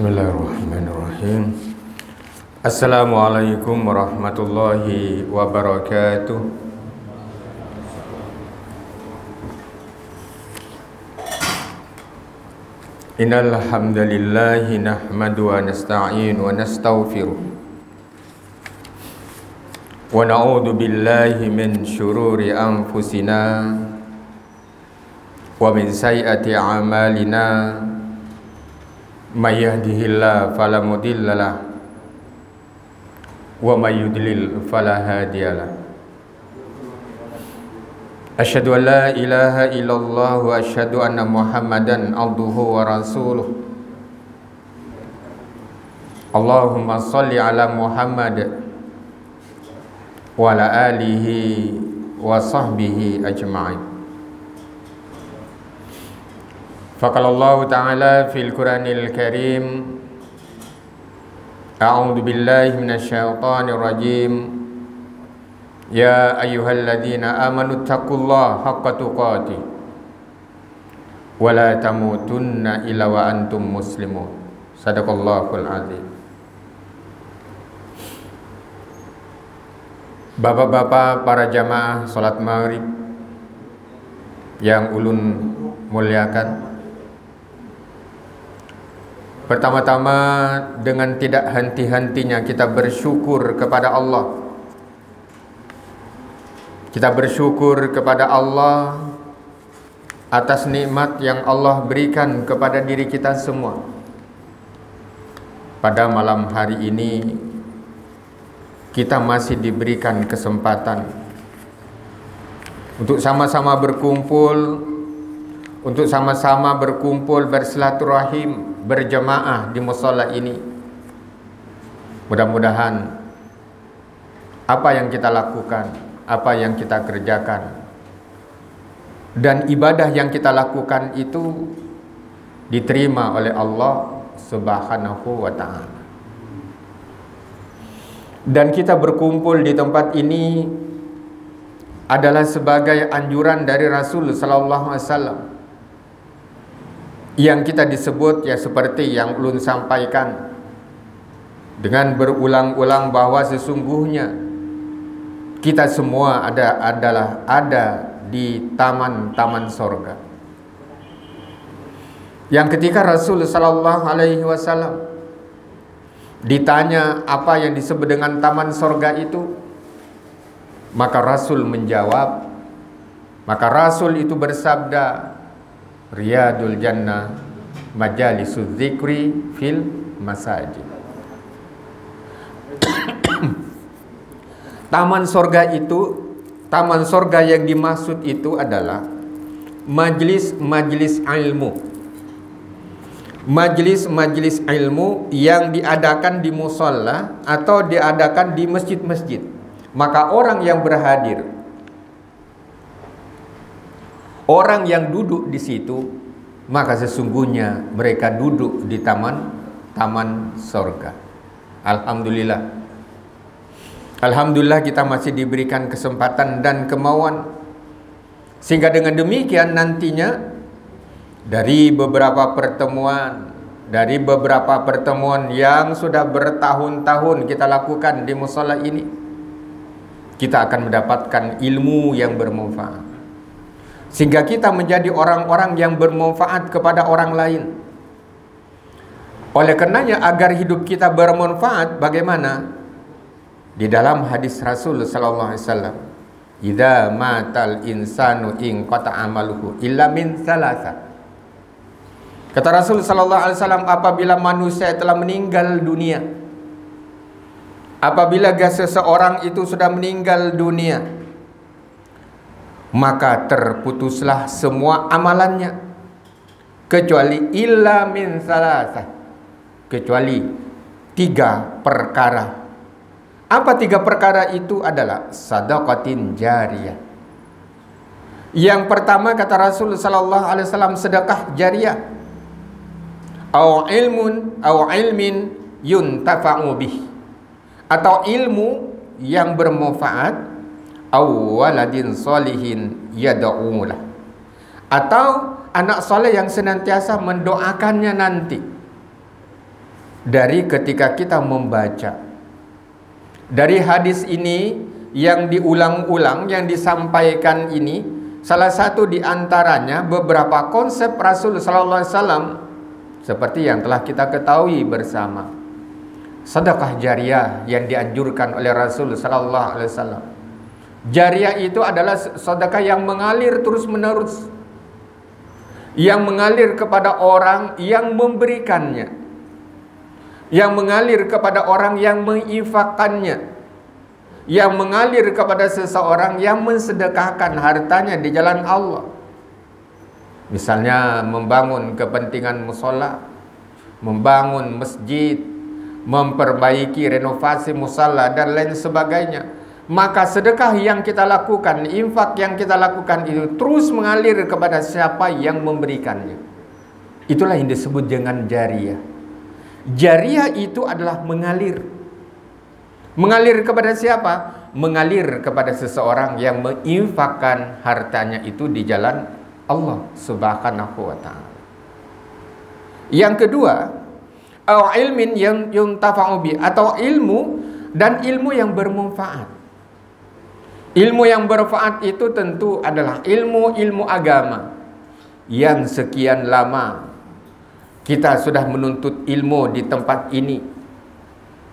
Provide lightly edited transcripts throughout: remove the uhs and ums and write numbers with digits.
Bismillahirrahmanirrahim. Assalamualaikum warahmatullahi wabarakatuh. Innal hamdalillah nahmadu wa nasta'in wa nastaghfiruh wa na'udzu billahi min syururi anfusina wa min sayyiati a'malina. May yahdihillahu fala mudhillalah wa may yudlil fala hadiyalah. Asyhadu an la ilaha illallah wa asyhadu anna Muhammadan abduhu wa rasuluh. Allahumma shalli ala Muhammad wa ala alihi wa sahbihi ajma'in. Faqala Allah Ta'ala fil Qur'anil Karim, A'udzu billahi minasyaitonir rajim. Ya ayyuhalladzina amanu taqullaha haqqa tuqatih wa la tamutunna illa wa antum muslimun. Shadaqallahul azim. Bapak-bapak para jamaah salat maghrib yang ulun muliakan, pertama-tama dengan tidak henti-hentinya kita bersyukur kepada Allah. Kita bersyukur kepada Allah atas nikmat yang Allah berikan kepada diri kita semua. Pada malam hari ini kita masih diberikan kesempatan untuk sama-sama berkumpul, untuk sama-sama berkumpul bersilaturahim berjamaah di mushola ini. Mudah-mudahan apa yang kita lakukan, apa yang kita kerjakan, dan ibadah yang kita lakukan itu diterima oleh Allah Subhanahu wa ta'ala. Dan kita berkumpul di tempat ini adalah sebagai anjuran dari Rasul sallallahu alaihi wasallam, yang kita disebut ya seperti yang ulun sampaikan dengan berulang-ulang bahwa sesungguhnya kita semua ada di taman-taman sorga. Yang ketika Rasul sallallahu alaihi wasallam ditanya apa yang disebut dengan taman sorga itu, maka Rasul menjawab, maka Rasul itu bersabda, Riyadul Jannah majalisudz dzikri fil masajid. Taman sorga itu, taman sorga yang dimaksud itu adalah majlis-majlis ilmu, majlis-majlis ilmu yang diadakan di mushola atau diadakan di masjid-masjid. Maka orang yang berhadir, orang yang duduk di situ, maka sesungguhnya mereka duduk di taman sorga. Alhamdulillah. Alhamdulillah kita masih diberikan kesempatan dan kemauan, sehingga dengan demikian nantinya dari beberapa pertemuan yang sudah bertahun-tahun kita lakukan di mushola ini, kita akan mendapatkan ilmu yang bermanfaat, sehingga kita menjadi orang-orang yang bermanfaat kepada orang lain. Oleh karenanya agar hidup kita bermanfaat, bagaimana? Di dalam hadis Rasul sallallahu alaihi wasallam, idza matal insanu in qata amaluhu illa min salasa. Kata Rasul sallallahu alaihi wasallam, apabila manusia telah meninggal dunia, apabila seseorang itu sudah meninggal dunia, maka terputuslah semua amalannya kecuali illa min salasa, kecuali 3 perkara. Apa 3 perkara itu? Adalah sadaqatin jariyah. Yang pertama kata Rasul sallallahu alaihi wasallam, sedekah jariyah. Au ilmin yuntafa'u bih, atau ilmu yang bermanfaat, au waladin solihin yad'ulah, atau anak soleh yang senantiasa mendoakannya nanti. dari ketika kita membaca. Dari hadis ini yang diulang-ulang, yang disampaikan ini, salah satu di antaranya beberapa konsep Rasul sallallahu alaihi wasallam seperti yang telah kita ketahui bersama. Sedekah jariah yang dianjurkan oleh Rasul sallallahu alaihi wasallam. Jariah itu adalah sedekah yang mengalir terus-menerus, yang mengalir kepada orang yang memberikannya, yang mengalir kepada orang yang menginfakkannya, yang mengalir kepada seseorang yang mensedekahkan hartanya di jalan Allah. Misalnya membangun kepentingan mushola, membangun masjid, memperbaiki renovasi musala dan lain sebagainya. Maka sedekah yang kita lakukan, infak yang kita lakukan itu terus mengalir kepada siapa yang memberikannya. Itulah yang disebut dengan jariah. Jariah itu adalah mengalir. Mengalir kepada siapa? Mengalir kepada seseorang yang menginfakkan hartanya itu di jalan Allah Subhanahu wa ta'ala. Yang kedua, au ilmin yang yuntafa'u bi, atau ilmu dan ilmu yang bermanfaat. Ilmu yang bermanfaat itu tentu adalah ilmu agama yang sekian lama kita sudah menuntut ilmu di tempat ini.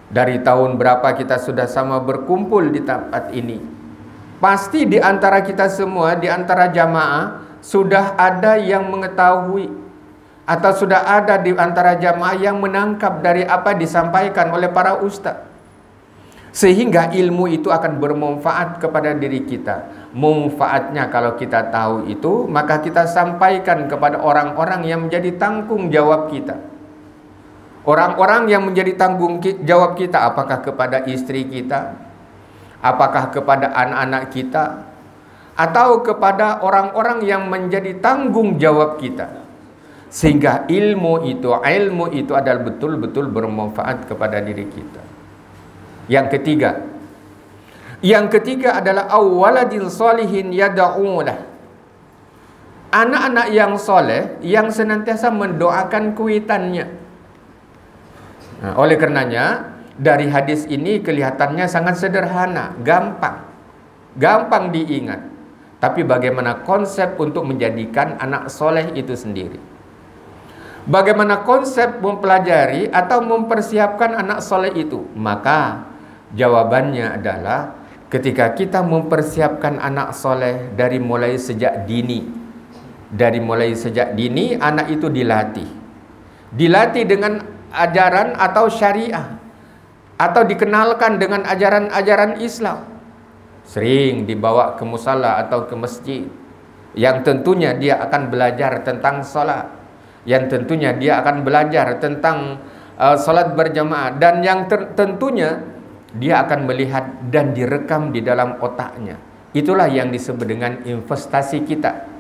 Dari tahun berapa kita sudah sama berkumpul di tempat ini. Pasti di antara kita semua, di antara jamaah, sudah ada yang mengetahui atau sudah ada di antara jamaah yang menangkap dari apa disampaikan oleh para ustaz. Sehingga ilmu itu akan bermanfaat kepada diri kita. Manfaatnya kalau kita tahu itu, maka kita sampaikan kepada orang-orang yang menjadi tanggung jawab kita. Orang-orang yang menjadi tanggung jawab kita, apakah kepada istri kita, apakah kepada anak-anak kita, atau kepada orang-orang yang menjadi tanggung jawab kita. Sehingga ilmu itu adalah betul-betul bermanfaat kepada diri kita. Yang ketiga adalah awwaladin sholihin yad'ulah. Anak-anak yang soleh yang senantiasa mendoakan kuitannya. Nah, oleh karenanya dari hadis ini kelihatannya sangat sederhana, gampang diingat. Tapi bagaimana konsep untuk menjadikan anak soleh itu sendiri? Bagaimana konsep mempelajari atau mempersiapkan anak soleh itu? Maka jawabannya adalah ketika kita mempersiapkan anak soleh dari mulai sejak dini. Dari mulai sejak dini anak itu dilatih dengan ajaran atau syariah, atau dikenalkan dengan ajaran-ajaran Islam. Sering dibawa ke musala atau ke masjid, yang tentunya dia akan belajar tentang sholat, yang tentunya dia akan belajar tentang sholat berjamaah, dan yang tentunya dia akan melihat dan direkam di dalam otaknya. Itulah yang disebut dengan investasi kita.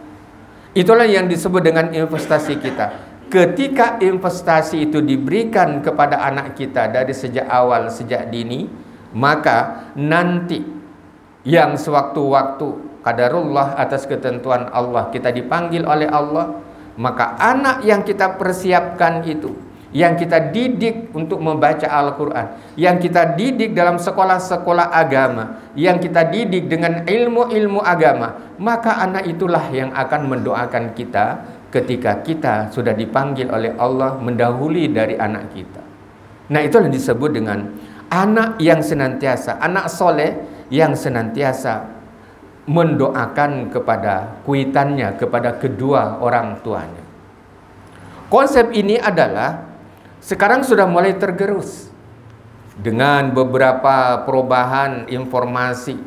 Itulah yang disebut dengan investasi kita. Ketika investasi itu diberikan kepada anak kita dari sejak awal, sejak dini, maka nanti yang sewaktu-waktu qadarullah atas ketentuan Allah kita dipanggil oleh Allah, maka anak yang kita persiapkan itu, yang kita didik untuk membaca Al-Quran, yang kita didik dalam sekolah-sekolah agama, yang kita didik dengan ilmu-ilmu agama, maka anak itulah yang akan mendoakan kita ketika kita sudah dipanggil oleh Allah mendahului dari anak kita. Nah, itu yang disebut dengan anak yang senantiasa, anak soleh yang senantiasa mendoakan kepada kuitannya, kepada kedua orang tuanya. Konsep ini adalah sekarang sudah mulai tergerus dengan beberapa perubahan informasi,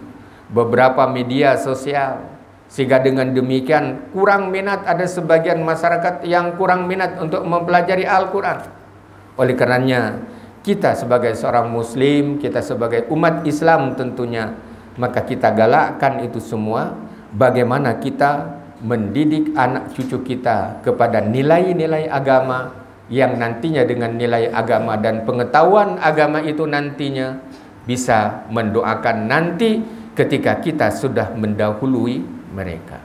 beberapa media sosial, sehingga dengan demikian kurang minat, ada sebagian masyarakat yang kurang minat untuk mempelajari Al-Quran. Oleh karenanya kita sebagai seorang muslim, kita sebagai umat Islam tentunya, maka kita galakkan itu semua, bagaimana kita mendidik anak cucu kita kepada nilai-nilai agama, yang nantinya dengan nilai agama dan pengetahuan agama itu nantinya bisa mendoakan nanti ketika kita sudah mendahului mereka.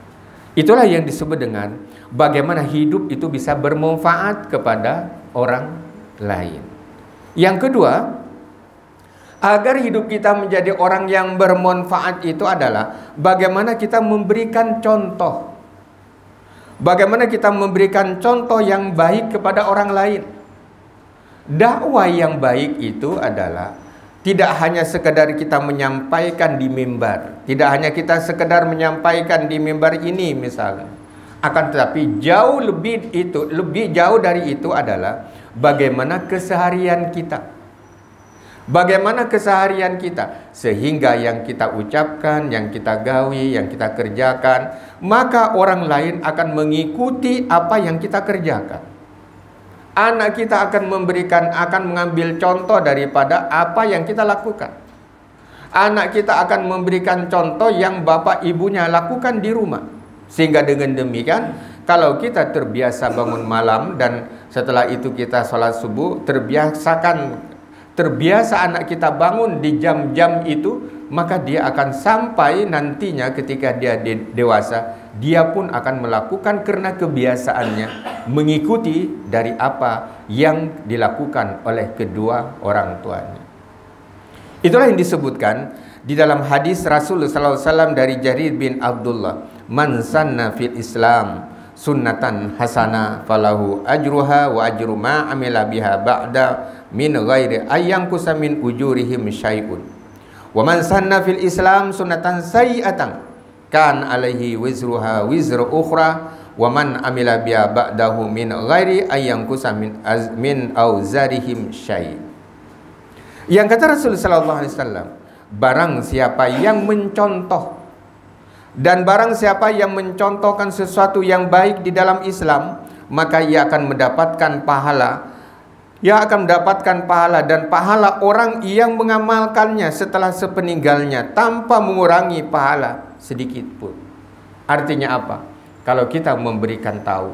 Itulah yang disebut dengan bagaimana hidup itu bisa bermanfaat kepada orang lain. Yang kedua, agar hidup kita menjadi orang yang bermanfaat itu adalah bagaimana kita memberikan contoh. Bagaimana kita memberikan contoh yang baik kepada orang lain. Dakwah yang baik itu adalah tidak hanya sekedar kita menyampaikan di mimbar, tidak hanya kita sekedar menyampaikan di mimbar ini misalnya. Akan tetapi lebih jauh dari itu adalah bagaimana keseharian kita. Bagaimana keseharian kita, sehingga yang kita ucapkan, yang kita gawi, yang kita kerjakan, maka orang lain akan mengikuti apa yang kita kerjakan. Anak kita akan mengambil contoh daripada apa yang kita lakukan. Anak kita akan memberikan contoh yang bapak ibunya lakukan di rumah. Sehingga dengan demikian, kalau kita terbiasa bangun malam dan setelah itu kita sholat subuh, terbiasa anak kita bangun di jam-jam itu, maka dia akan sampai nantinya ketika dia dewasa, dia pun akan melakukan karena kebiasaannya mengikuti dari apa yang dilakukan oleh kedua orang tuanya. Itulah yang disebutkan di dalam hadis Rasulullah SAW dari Jarir bin Abdullah, man sanna fil Islam sunnatan hasanah falahu ajruha wa ajru ma amila biha ba'da min ghairi ayyangkusa min ujurihim syai'un wa man sanna fil Islam sunnatan sayyi'atan kan alaihi wizruha wizru ukhra wa man amila biha ba'dahu min ghairi ayyangkusa min auzarihim syai'. Yang kata Rasulullah sallallahu alaihi wasallam, barang siapa yang mencontoh dan barang siapa yang mencontohkan sesuatu yang baik di dalam Islam, maka ia akan mendapatkan pahala. Ia akan mendapatkan pahala dan pahala orang yang mengamalkannya setelah sepeninggalnya tanpa mengurangi pahala sedikit pun. Artinya apa? Kalau kita memberitahu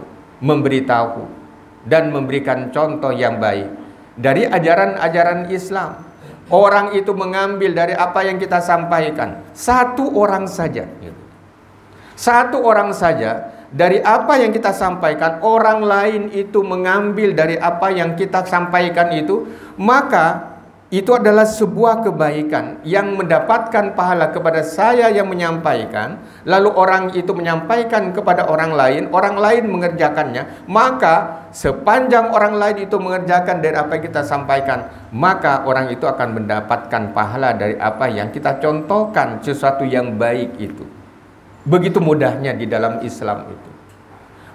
dan memberikan contoh yang baik dari ajaran-ajaran Islam, orang itu mengambil dari apa yang kita sampaikan, satu orang saja dari apa yang kita sampaikan, orang lain itu mengambil dari apa yang kita sampaikan itu, maka itu adalah sebuah kebaikan yang mendapatkan pahala kepada saya yang menyampaikan, lalu orang itu menyampaikan kepada orang lain mengerjakannya, maka sepanjang orang lain itu mengerjakan dari apa yang kita sampaikan, maka orang itu akan mendapatkan pahala dari apa yang kita contohkan, sesuatu yang baik itu. Begitu mudahnya di dalam Islam itu.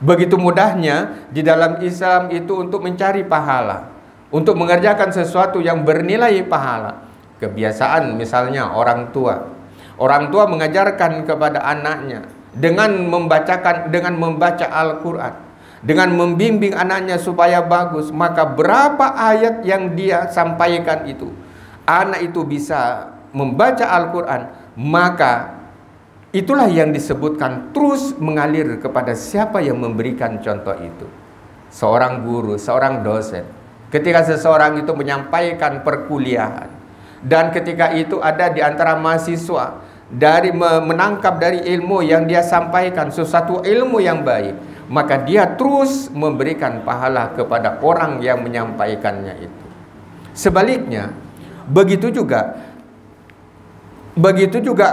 Begitu mudahnya di dalam Islam itu untuk mencari pahala, untuk mengerjakan sesuatu yang bernilai pahala. Kebiasaan misalnya orang tua mengajarkan kepada anaknya dengan membaca Al-Quran, dengan membimbing anaknya supaya bagus, maka berapa ayat yang dia sampaikan itu, anak itu bisa membaca Al-Quran, maka itulah yang disebutkan terus mengalir kepada siapa yang memberikan contoh itu. Seorang guru, seorang dosen. Ketika seseorang itu menyampaikan perkuliahan, dan ketika itu ada di antara mahasiswa dari menangkap dari ilmu yang dia sampaikan, sesuatu ilmu yang baik, maka dia terus memberikan pahala kepada orang yang menyampaikannya itu. Sebaliknya, begitu juga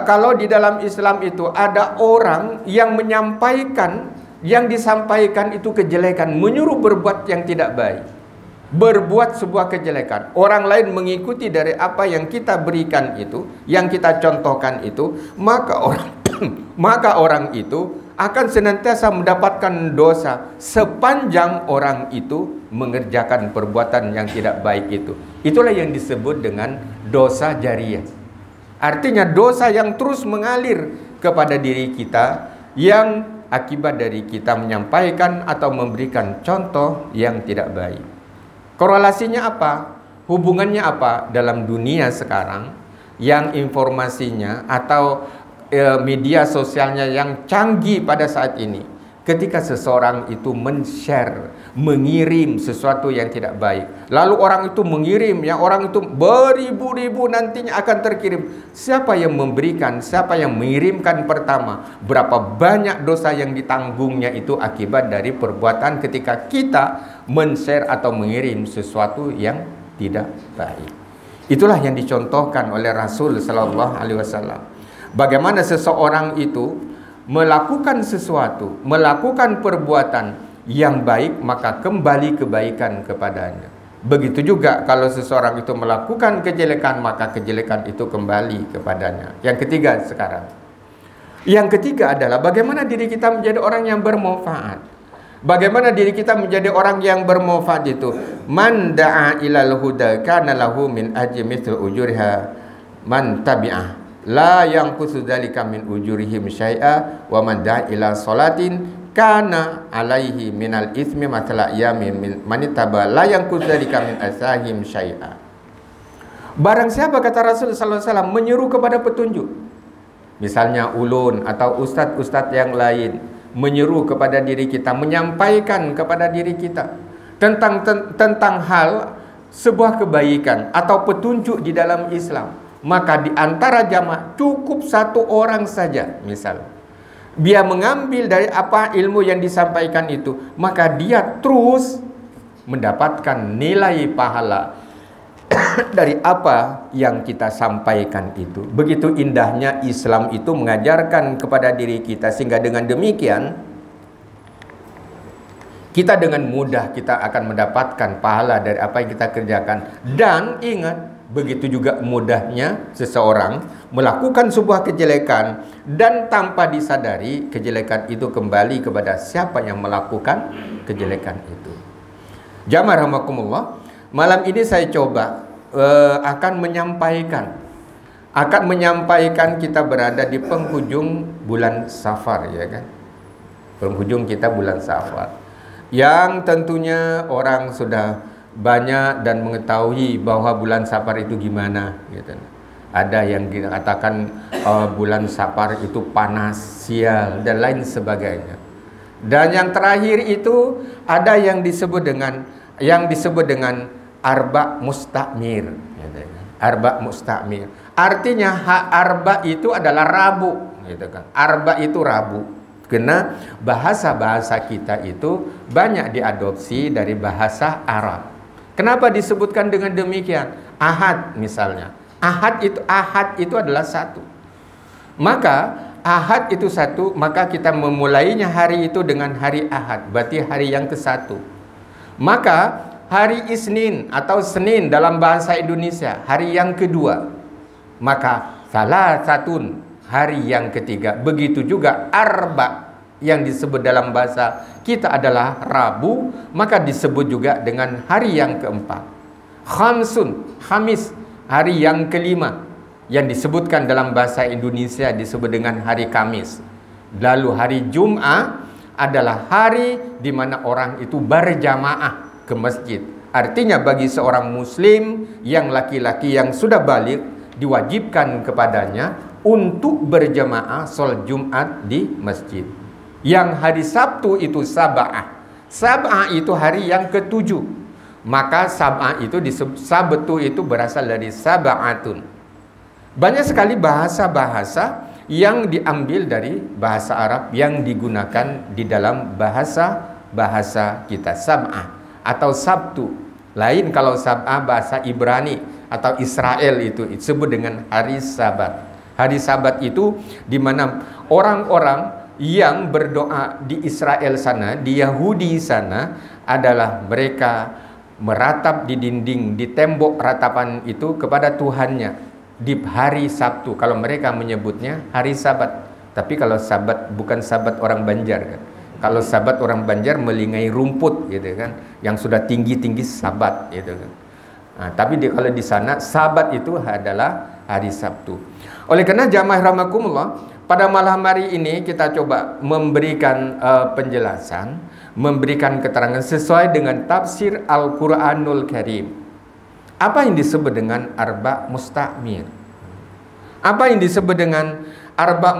kalau di dalam Islam itu ada orang yang menyampaikan, yang disampaikan itu kejelekan, menyuruh berbuat yang tidak baik, berbuat sebuah kejelekan, orang lain mengikuti dari apa yang kita berikan itu, yang kita contohkan itu, maka orang itu akan senantiasa mendapatkan dosa sepanjang orang itu mengerjakan perbuatan yang tidak baik itu. Itulah yang disebut dengan dosa jariyah. Artinya dosa yang terus mengalir kepada diri kita yang akibat dari kita menyampaikan atau memberikan contoh yang tidak baik. Korelasinya apa? Hubungannya apa dalam dunia sekarang yang informasinya atau media sosialnya yang canggih pada saat ini? Ketika seseorang itu men-share, mengirim sesuatu yang tidak baik, lalu orang itu mengirim, yang orang itu beribu-ribu nantinya akan terkirim. Siapa yang memberikan, siapa yang mengirimkan pertama, berapa banyak dosa yang ditanggungnya itu akibat dari perbuatan ketika kita men-share atau mengirim sesuatu yang tidak baik. Itulah yang dicontohkan oleh Rasul sallallahu alaihi wasallam. Bagaimana seseorang itu melakukan sesuatu, melakukan perbuatan yang baik, maka kembali kebaikan kepadanya. Begitu juga kalau seseorang itu melakukan kejelekan, maka kejelekan itu kembali kepadanya. Yang ketiga sekarang. Yang ketiga adalah bagaimana diri kita menjadi orang yang bermanfaat. Bagaimana diri kita menjadi orang yang bermanfaat itu? Man da'a ilal huda kana lahu min ajri mithlu ujuriha man tabi'ah. La yanqusu dzalika min ujurihim syai'a wa man da'a ila salatin kana alaihi minal ismi matala yamin manitaba la yanqusu dzalika min asahim syai'a. Barang siapa, kata Rasul sallallahu alaihi wasallam, menyeru kepada petunjuk, misalnya ulun atau ustadz-ustadz yang lain menyeru kepada diri kita, menyampaikan kepada diri kita tentang hal sebuah kebaikan atau petunjuk di dalam Islam, maka di antara jamaah cukup satu orang saja, misal dia mengambil dari apa ilmu yang disampaikan itu, maka dia terus mendapatkan nilai pahala dari apa yang kita sampaikan itu. Begitu indahnya Islam itu mengajarkan kepada diri kita, sehingga dengan demikian kita dengan mudah kita akan mendapatkan pahala dari apa yang kita kerjakan. Dan ingat, begitu juga mudahnya seseorang melakukan sebuah kejelekan dan tanpa disadari kejelekan itu kembali kepada siapa yang melakukan kejelekan itu. Jamaah rahimakumullah, malam ini saya coba akan menyampaikan kita berada di penghujung bulan Safar, ya kan? Penghujung kita bulan Safar, yang tentunya orang sudah banyak dan mengetahui bahwa bulan Safar itu gimana, gitu. Ada yang dikatakan bulan Safar itu panas, sial, dan lain sebagainya. Dan yang terakhir itu ada yang disebut dengan Arba Mustakmir, gitu kan. Arba Mustakmir artinya Arba itu adalah Rabu, gitu kan. Arba itu Rabu. Karena bahasa-bahasa kita itu banyak diadopsi dari bahasa Arab. Kenapa disebutkan dengan demikian? Ahad misalnya. Ahad itu adalah satu. Maka Ahad itu satu, maka kita memulainya hari itu dengan hari Ahad, berarti hari yang ke-1. Maka hari Isnin atau Senin dalam bahasa Indonesia hari yang kedua. Maka Salasatun hari yang ketiga. Begitu juga Arba yang disebut dalam bahasa kita adalah Rabu, maka disebut juga dengan hari yang keempat. Khamsun, Khamis, hari yang kelima, yang disebutkan dalam bahasa Indonesia disebut dengan hari Kamis. Lalu hari Jum'ah adalah hari di mana orang itu berjamaah ke masjid. Artinya bagi seorang muslim yang laki-laki yang sudah balik, diwajibkan kepadanya untuk berjamaah sholat Jumat di masjid. Yang hari Sabtu itu Sab'ah. Sab'ah itu hari yang ke-7. Maka Sab'ah itu disebut, Sabtu itu berasal dari Sab'atun. Banyak sekali bahasa-bahasa yang diambil dari bahasa Arab yang digunakan di dalam bahasa kita. Sab'ah atau Sabtu. Lain kalau Sab'ah bahasa Ibrani atau Israel itu disebut dengan hari Sabat. Hari Sabat itu di mana orang-orang yang berdoa di Israel sana, di Yahudi sana, adalah mereka meratap di dinding, di tembok ratapan itu kepada Tuhannya di hari Sabtu. Kalau mereka menyebutnya hari Sabat. Tapi kalau Sabat bukan Sabat orang Banjar kan. Kalau Sabat orang Banjar melingai rumput gitu kan, yang sudah tinggi-tinggi Sabat gitu kan. Nah, tapi kalau di sana Sabat itu adalah hari Sabtu. Oleh karena jamaah rahmakumullah, pada malam hari ini kita coba memberikan penjelasan, memberikan keterangan sesuai dengan tafsir Al-Quranul Karim. Apa yang disebut dengan Arba Mustakmir? Apa yang disebut dengan Arba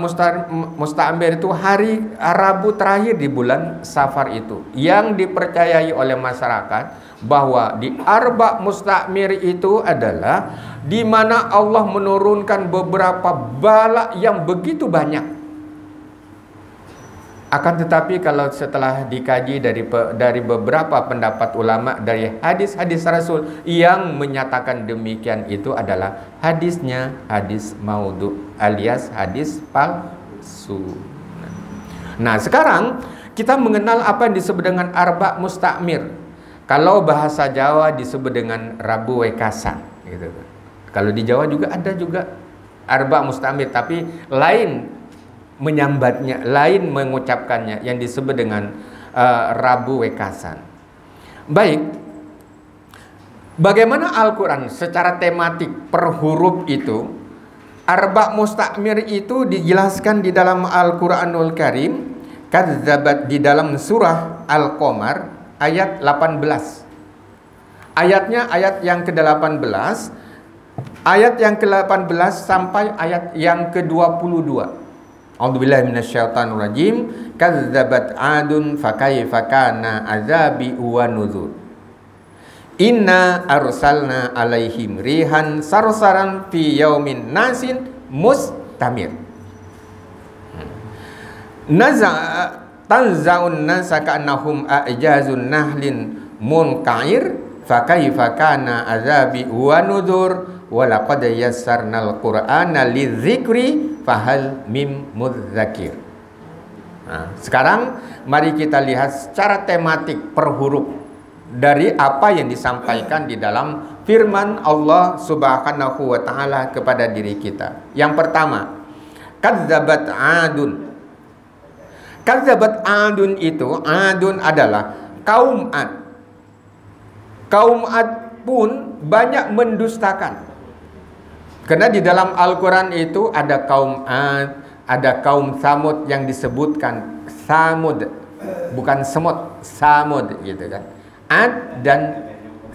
Mustakmir itu hari Rabu terakhir di bulan Safar itu, yang dipercayai oleh masyarakat bahwa di Arba Mustakmir itu adalah di mana Allah menurunkan beberapa bala yang begitu banyak. Akan tetapi kalau setelah dikaji dari beberapa pendapat ulama dari hadis-hadis Rasul yang menyatakan demikian, itu adalah hadisnya hadis maudhu alias hadis palsu. Nah, sekarang kita mengenal apa yang disebut dengan arba mustakmir. Kalau bahasa Jawa disebut dengan rabu wekasan gitu. Kalau di Jawa juga ada juga arba mustakmir, tapi lain menyambatnya, lain mengucapkannya, yang disebut dengan rabu wekasan. Baik, bagaimana Al-Quran secara tematik per huruf itu? Arba mustakmir itu dijelaskan di dalam Al-Quranul Karim, kadzabat, di dalam surah Al-Qamar ayat 18. Ayatnya ayat yang ke-18, ayat yang ke-18 sampai ayat yang ke-22. A'udzubillahi minasyaitonirrajim. Kadzabat 'adun fakaifa kana 'adzabi wa nuzur. Inna arsalna 'alaihim rihan sarsaran fi yaumin nasin mustamir. Tanza'un nasa ka'annahum a'jazun nahlin munqa'ir fakaifa kana 'adzabi wa nuzur. Walaqad yassarnal Qur'ana lidzikri fahal mim mudzakir. Nah, sekarang mari kita lihat secara tematik per huruf dari apa yang disampaikan di dalam firman Allah Subhanahu wa taala kepada diri kita. Yang pertama, kadzabat 'adun. Kadzabat 'adun itu, Adun adalah kaum Ad. Kaum Ad pun banyak mendustakan. Karena di dalam Al-Quran itu ada kaum Ad, ada kaum Samud yang disebutkan Samud, bukan Semut, Samud gitu kan. Ad dan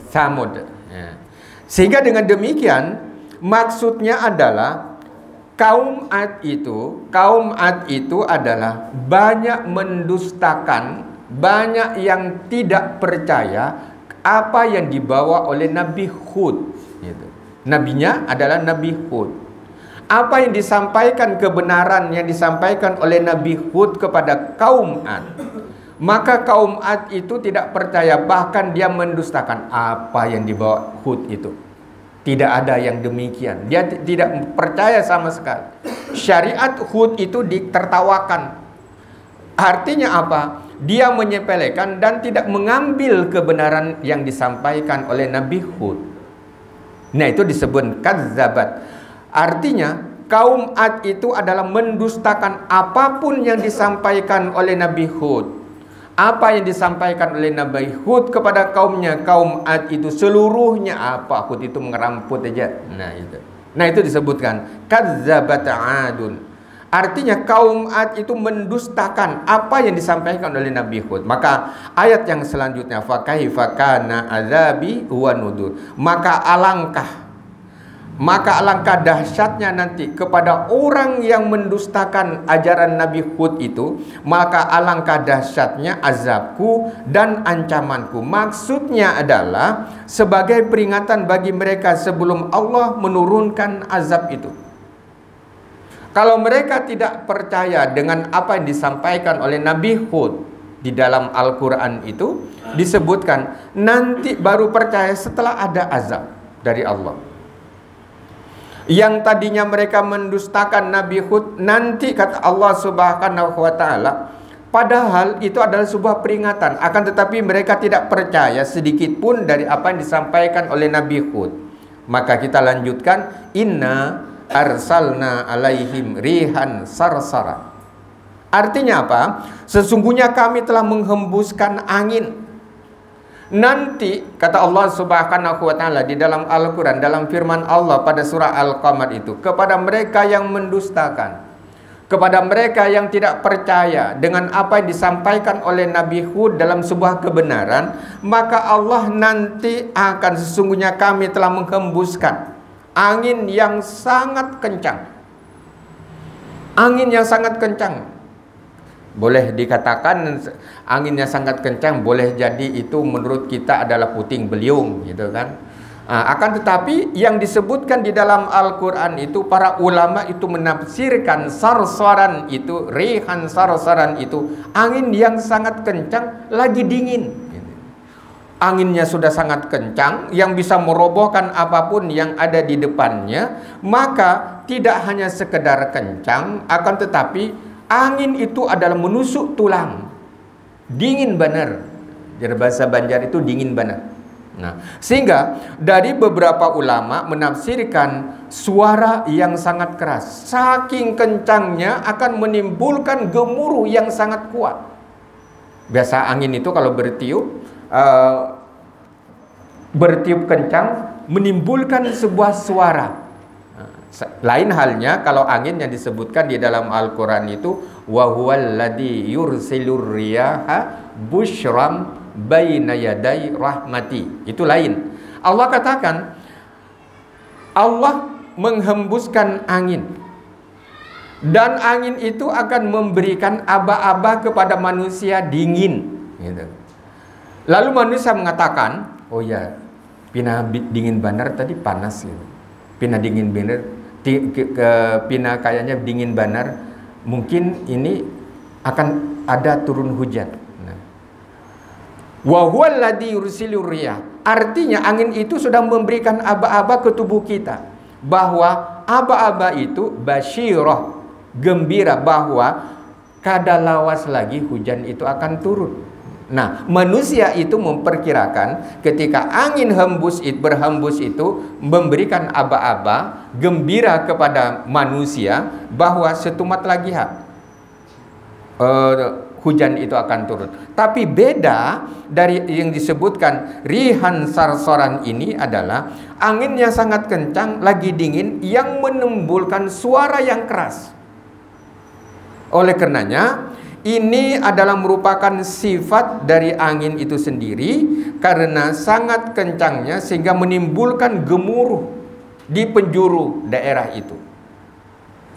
Samud. Ya. Sehingga dengan demikian maksudnya adalah kaum Ad itu adalah banyak mendustakan, banyak yang tidak percaya apa yang dibawa oleh Nabi Hud gitu. Nabinya adalah Nabi Hud. Apa yang disampaikan, kebenaran yang disampaikan oleh Nabi Hud kepada kaum Ad, maka kaum Ad itu tidak percaya, bahkan dia mendustakan apa yang dibawa Hud itu. Tidak ada yang demikian. Dia tidak percaya sama sekali. Syariat Hud itu ditertawakan. Artinya apa? Dia menyepelekan dan tidak mengambil kebenaran yang disampaikan oleh Nabi Hud. Nah, itu disebut kadzabat. Artinya kaum Ad itu adalah mendustakan apapun yang disampaikan oleh Nabi Hud. Apa yang disampaikan oleh Nabi Hud kepada kaumnya, kaum Ad itu seluruhnya apa? Hud itu ngeramput aja. Nah itu disebutkan kadzabat 'adun. Artinya kaum Ad itu mendustakan apa yang disampaikan oleh Nabi Hud. Maka ayat yang selanjutnya, fakaifa kana azabi wa nudur. Maka alangkah dahsyatnya nanti kepada orang yang mendustakan ajaran Nabi Hud itu, maka alangkah dahsyatnya azabku dan ancamanku. Maksudnya adalah sebagai peringatan bagi mereka sebelum Allah menurunkan azab itu. Kalau mereka tidak percaya dengan apa yang disampaikan oleh Nabi Hud di dalam Al-Quran itu, disebutkan nanti baru percaya setelah ada azab dari Allah. Yang tadinya mereka mendustakan Nabi Hud, nanti kata Allah Subhanahu wa taala, padahal itu adalah sebuah peringatan, akan tetapi mereka tidak percaya sedikit pun dari apa yang disampaikan oleh Nabi Hud. Maka kita lanjutkan, inna arsalna alaihim rihan sarsara. Artinya apa? Sesungguhnya kami telah menghembuskan angin. Nanti kata Allah Subhanahu wa taala di dalam Al-Quran, dalam firman Allah pada surah Al-Qamar itu, kepada mereka yang mendustakan, kepada mereka yang tidak percaya dengan apa yang disampaikan oleh Nabi Hud dalam sebuah kebenaran, maka Allah nanti akan, sesungguhnya kami telah menghembuskan angin yang sangat kencang. Angin yang sangat kencang. Boleh dikatakan anginnya sangat kencang, boleh jadi itu menurut kita adalah puting beliung gitu kan. Akan tetapi yang disebutkan di dalam Al-Quran itu, para ulama itu menafsirkan sarsaran itu, rihan sarsaran itu, angin yang sangat kencang lagi dingin. Anginnya sudah sangat kencang yang bisa merobohkan apapun yang ada di depannya. Maka tidak hanya sekedar kencang, akan tetapi angin itu adalah menusuk tulang. Dingin benar. Dari bahasa Banjar itu dingin benar. Nah, sehingga dari beberapa ulama menafsirkan suara yang sangat keras, saking kencangnya akan menimbulkan gemuruh yang sangat kuat. Biasa angin itu kalau bertiup kencang menimbulkan sebuah suara. Lain halnya kalau angin yang disebutkan di dalam Al-Quran itu, wa huwal ladzi yursilur riyaha busyram baina yaday rahmati. Itu lain. Allah katakan, Allah menghembuskan angin, dan angin itu akan memberikan aba-aba kepada manusia dingin, gitu. Lalu manusia mengatakan, oh ya, pina dingin benar tadi panas, gitu. Pina dingin benar, pina kayaknya dingin benar, mungkin ini akan ada turun hujan. Wa huwal ladzi yursilur riyah. Artinya angin itu sudah memberikan aba-aba ke tubuh kita, bahwa aba-aba itu basyirah, gembira bahwa kadalawas lagi hujan itu akan turun. Nah, manusia itu memperkirakan ketika angin berhembus itu memberikan aba-aba gembira kepada manusia bahwa setumat lagi hujan itu akan turun. Tapi beda dari yang disebutkan rihan sarsaran ini adalah angin yang sangat kencang lagi dingin yang menimbulkan suara yang keras. Oleh karenanya ini adalah merupakan sifat dari angin itu sendiri, karena sangat kencangnya sehingga menimbulkan gemuruh di penjuru daerah itu.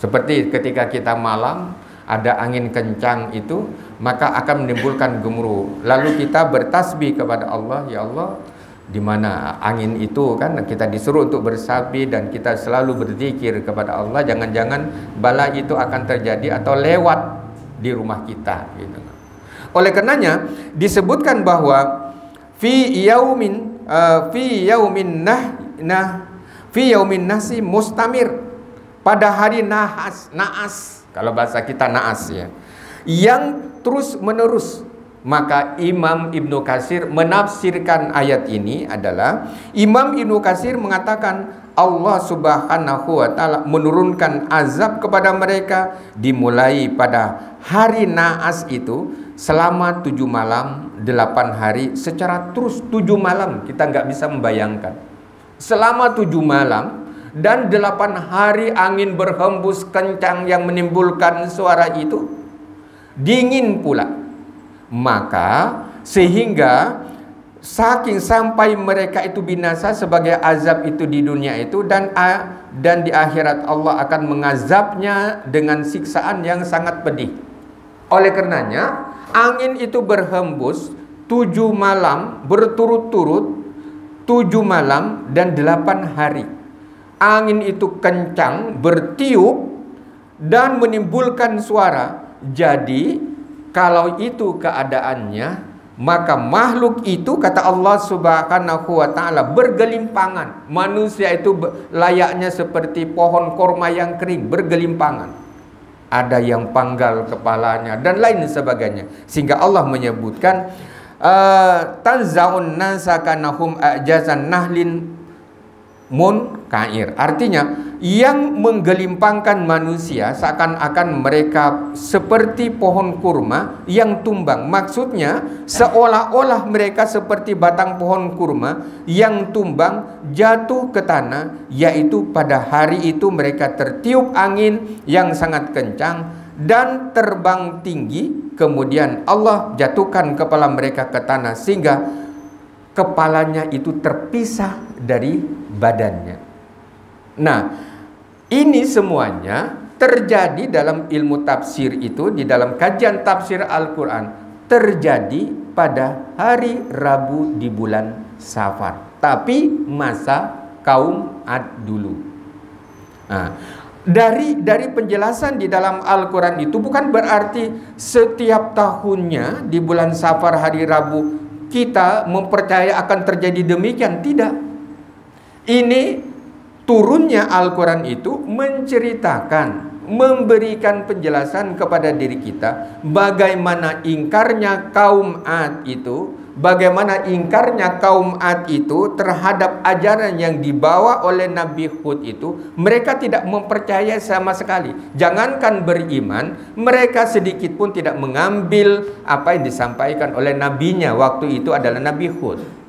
Seperti ketika kita malam ada angin kencang itu, maka akan menimbulkan gemuruh. Lalu kita bertasbih kepada Allah, ya Allah, di mana angin itu kan kita disuruh untuk bertasbih dan kita selalu berzikir kepada Allah, jangan-jangan bala itu akan terjadi atau lewat di rumah kita, gitu. Oleh karenanya disebutkan bahwa fi yaumin nasi mustamir, pada hari naas, kalau bahasa kita naas ya, yang terus menerus. Maka Imam Ibnu Katsir menafsirkan ayat ini adalah, Imam Ibnu Katsir mengatakan Allah Subhanahu wa taala menurunkan azab kepada mereka dimulai pada hari naas itu selama 7 malam 8 hari secara terus. 7 malam kita nggak bisa membayangkan, selama 7 malam dan 8 hari angin berhembus kencang yang menimbulkan suara itu, dingin pula. Maka sehingga saking sampai mereka itu binasa sebagai azab itu di dunia itu, dan di akhirat Allah akan mengazabnya dengan siksaan yang sangat pedih. Oleh karenanya angin itu berhembus 7 malam berturut-turut, 7 malam dan 8 hari. Angin itu kencang, bertiup dan menimbulkan suara. Jadi kalau itu keadaannya, maka makhluk itu, kata Allah Subhanahu wa taala, bergelimpangan. Manusia itu layaknya seperti pohon korma yang kering, bergelimpangan. Ada yang panggal kepalanya dan lain sebagainya. Sehingga Allah menyebutkan tanzaun nasa kanahum ajazan nahlin munkair. Artinya yang menggelimpangkan manusia seakan-akan mereka seperti pohon kurma yang tumbang. Maksudnya seolah-olah mereka seperti batang pohon kurma yang tumbang jatuh ke tanah, yaitu pada hari itu mereka tertiup angin yang sangat kencang dan terbang tinggi. Kemudian Allah jatuhkan kepala mereka ke tanah sehingga kepalanya itu terpisah dari badannya. Nah, ini semuanya terjadi dalam ilmu tafsir itu, di dalam kajian tafsir Al-Quran, terjadi pada hari Rabu di bulan Safar. tapi masa kaum Ad dulu. Nah, dari penjelasan di dalam Al-Quran itu bukan berarti setiap tahunnya di bulan Safar hari Rabu kita mempercayai akan terjadi demikian. Tidak. Ini turunnya Al-Quran itu menceritakan, memberikan penjelasan kepada diri kita bagaimana ingkarnya kaum Ad itu, bagaimana ingkarnya kaum Ad itu terhadap ajaran yang dibawa oleh Nabi Hud itu. Mereka tidak mempercayai sama sekali. Jangankan beriman, mereka sedikit pun tidak mengambil apa yang disampaikan oleh nabinya waktu itu adalah Nabi Hud.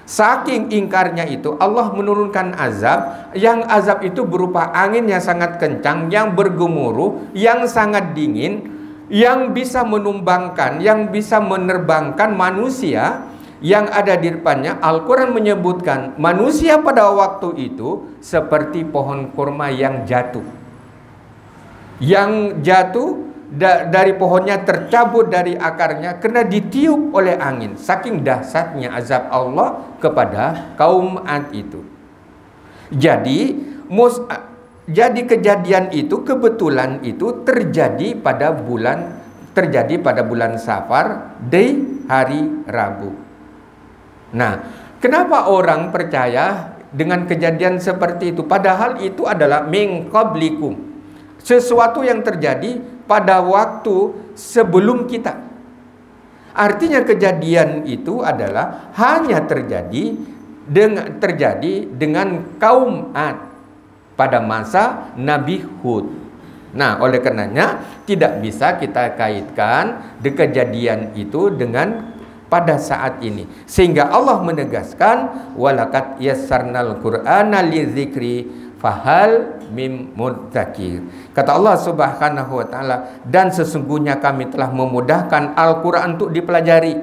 Saking ingkarnya itu, Allah menurunkan azab, yang azab itu berupa angin yang sangat kencang, yang bergemuruh, yang sangat dingin, yang bisa menumbangkan, yang bisa menerbangkan manusia yang ada di depannya. Al-Quran menyebutkan manusia pada waktu itu seperti pohon kurma yang jatuh. Yang jatuh dari pohonnya, tercabut dari akarnya karena ditiup oleh angin. Saking dahsyatnya azab Allah kepada kaum Ad itu. Jadi kejadian itu kebetulan itu terjadi pada bulan Safar di hari Rabu. Nah, kenapa orang percaya dengan kejadian seperti itu? Padahal itu adalah min qablikum, sesuatu yang terjadi pada waktu sebelum kita. Artinya kejadian itu adalah hanya terjadi dengan kaum Ad pada masa Nabi Hud. Nah, oleh karenanya tidak bisa kita kaitkan kejadian itu dengan pada saat ini. Sehingga Allah menegaskan walaqad yassarnal Qur'ana lidzikri fahal mim mudzakir. Kata Allah Subhanahu wa taala, dan sesungguhnya kami telah memudahkan Al-Qur'an untuk dipelajari.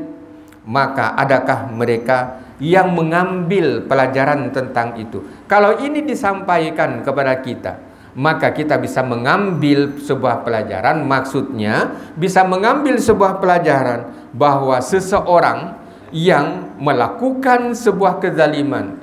Maka adakah mereka yang mengambil pelajaran tentang itu? Kalau ini disampaikan kepada kita, maka kita bisa mengambil sebuah pelajaran. Maksudnya bisa mengambil sebuah pelajaran bahwa seseorang yang melakukan sebuah kezaliman,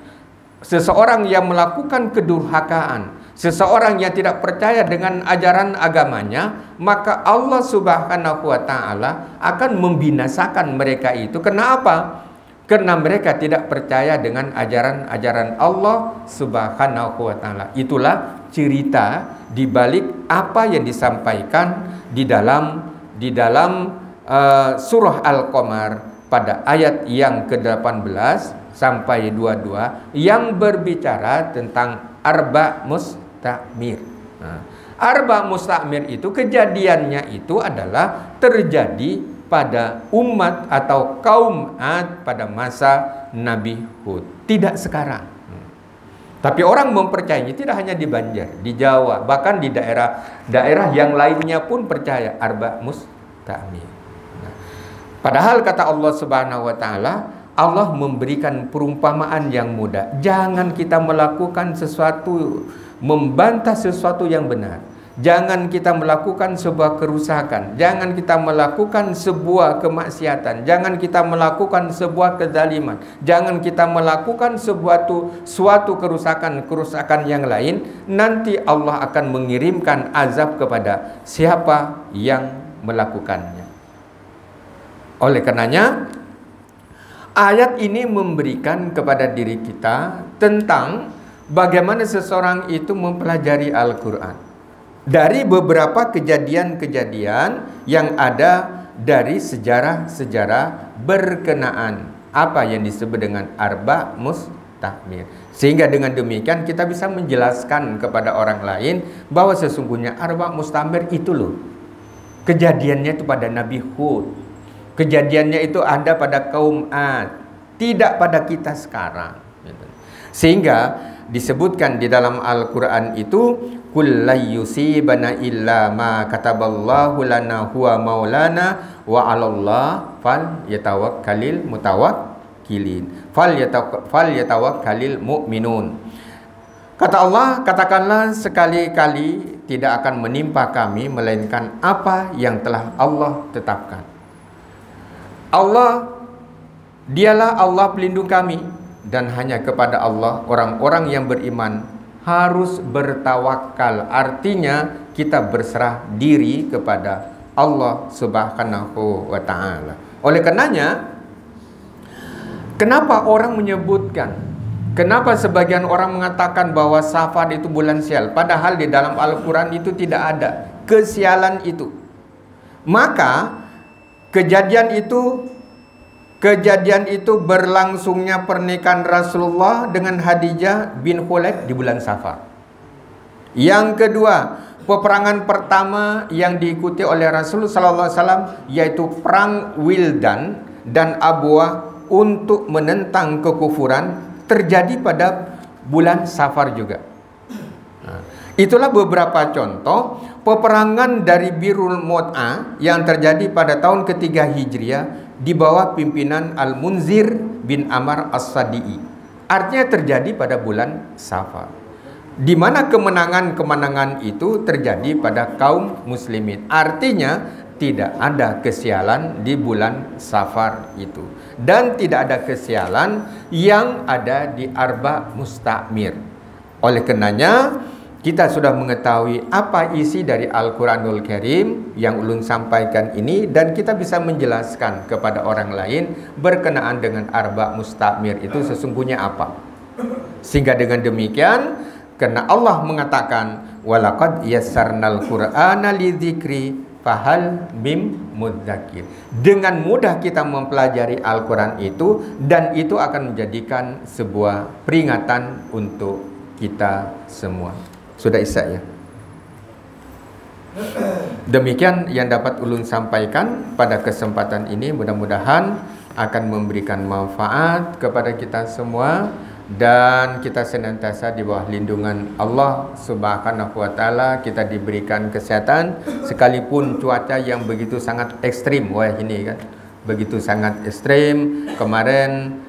seseorang yang melakukan kedurhakaan, seseorang yang tidak percaya dengan ajaran agamanya, maka Allah Subhanahu wa taala akan membinasakan mereka itu. Kenapa? Karena mereka tidak percaya dengan ajaran-ajaran Allah Subhanahu wa taala. Itulah cerita di balik apa yang disampaikan di dalam surah Al-Qamar pada ayat yang ke-18 sampai 22 yang berbicara tentang arba mustamir. Nah, arba mustamir itu kejadiannya itu adalah terjadi pada umat atau kaum Ad pada masa Nabi Hud, tidak sekarang. Tapi orang mempercayainya tidak hanya di Banjar, di Jawa, bahkan di daerah yang lainnya pun percaya arba mustamir. Nah, padahal kata Allah Subhanahu wa taala, Allah memberikan perumpamaan yang mudah. Jangan kita melakukan sesuatu, membantah sesuatu yang benar. Jangan kita melakukan sebuah kerusakan. Jangan kita melakukan sebuah kemaksiatan. Jangan kita melakukan sebuah kezaliman. Jangan kita melakukan suatu kerusakan yang lain. Nanti Allah akan mengirimkan azab kepada siapa yang melakukannya. Oleh karenanya, ayat ini memberikan kepada diri kita tentang bagaimana seseorang itu mempelajari Al-Quran dari beberapa kejadian-kejadian yang ada dari sejarah-sejarah berkenaan apa yang disebut dengan arba mustamir. Sehingga dengan demikian kita bisa menjelaskan kepada orang lain bahwa sesungguhnya arba mustamir itu loh, kejadiannya itu pada Nabi Hud, kejadiannya itu ada pada kaum Ad, tidak pada kita sekarang. Sehingga disebutkan di dalam Al-Quran itu kul la yusibana illa ma kataballahu lana huwa maulana wa 'alallah fal yatawakkalil mutawakkilin fal yatawakkalil mu'minun. Kata Allah, katakanlah sekali-kali tidak akan menimpa kami melainkan apa yang telah Allah tetapkan. Allah, dialah Allah pelindung kami. dan hanya kepada Allah orang-orang yang beriman harus bertawakal. Artinya kita berserah diri kepada Allah Subhanahu wa taala. Oleh karenanya, kenapa orang menyebutkan, kenapa sebagian orang mengatakan bahwa Safar itu bulan sial, padahal di dalam Al-Quran itu tidak ada kesialan itu. Maka kejadian itu berlangsungnya pernikahan Rasulullah dengan Khadijah bin Khuwailid di bulan Safar. Yang kedua, peperangan pertama yang diikuti oleh Rasulullah SAW yaitu perang Wildan dan Abwa untuk menentang kekufuran terjadi pada bulan Safar juga. Nah, itulah beberapa contoh peperangan dari Birul Mut'ah yang terjadi pada tahun ketiga Hijriah di bawah pimpinan Al-Munzir bin Amr As-Sadi'i. Artinya terjadi pada bulan Safar, di mana kemenangan-kemenangan itu terjadi pada kaum muslimin. Artinya tidak ada kesialan di bulan Safar itu, dan tidak ada kesialan yang ada di Arba Mustamir. Oleh karenanya kita sudah mengetahui apa isi dari Al-Quranul Karim yang ulun sampaikan ini, dan kita bisa menjelaskan kepada orang lain berkenaan dengan Arba Mustamir itu sesungguhnya apa. Sehingga dengan demikian, karena Allah mengatakan walaqad yassarnal Qur'ana lidzikri fahal mim mudzakir, dengan mudah kita mempelajari Al-Quran itu, dan itu akan menjadikan sebuah peringatan untuk kita semua. Sudah isya ya. Demikian yang dapat ulun sampaikan pada kesempatan ini, mudah-mudahan akan memberikan manfaat kepada kita semua, dan kita senantiasa di bawah lindungan Allah Subhanahu wa taala. Kita diberikan kesehatan sekalipun cuaca yang begitu sangat ekstrim. Wah, ini kan begitu sangat ekstrim. Kemarin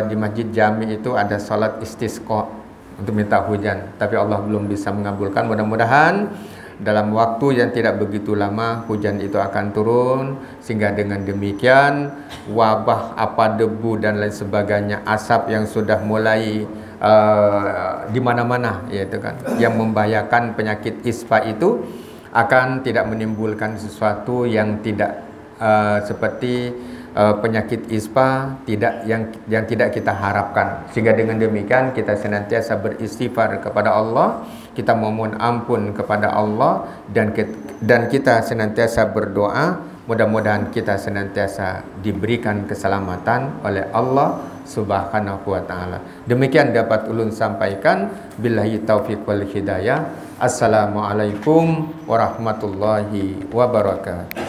di Masjid Jami itu ada salat istisqa untuk minta hujan, tapi Allah belum bisa mengabulkan. Mudah-mudahan dalam waktu yang tidak begitu lama hujan itu akan turun, sehingga dengan demikian wabah apa debu dan lain sebagainya, asap yang sudah mulai di mana-mana, yaitu kan yang membahayakan penyakit ispa itu akan tidak menimbulkan sesuatu yang tidak seperti penyakit ispa yang tidak kita harapkan. Sehingga dengan demikian kita senantiasa beristighfar kepada Allah, kita memohon ampun kepada Allah, dan kita senantiasa berdoa mudah-mudahan kita senantiasa diberikan keselamatan oleh Allah Subhanahu wa taala. Demikian dapat ulun sampaikan. Billahi taufiq wal hidayah. Assalamualaikum warahmatullahi wabarakatuh.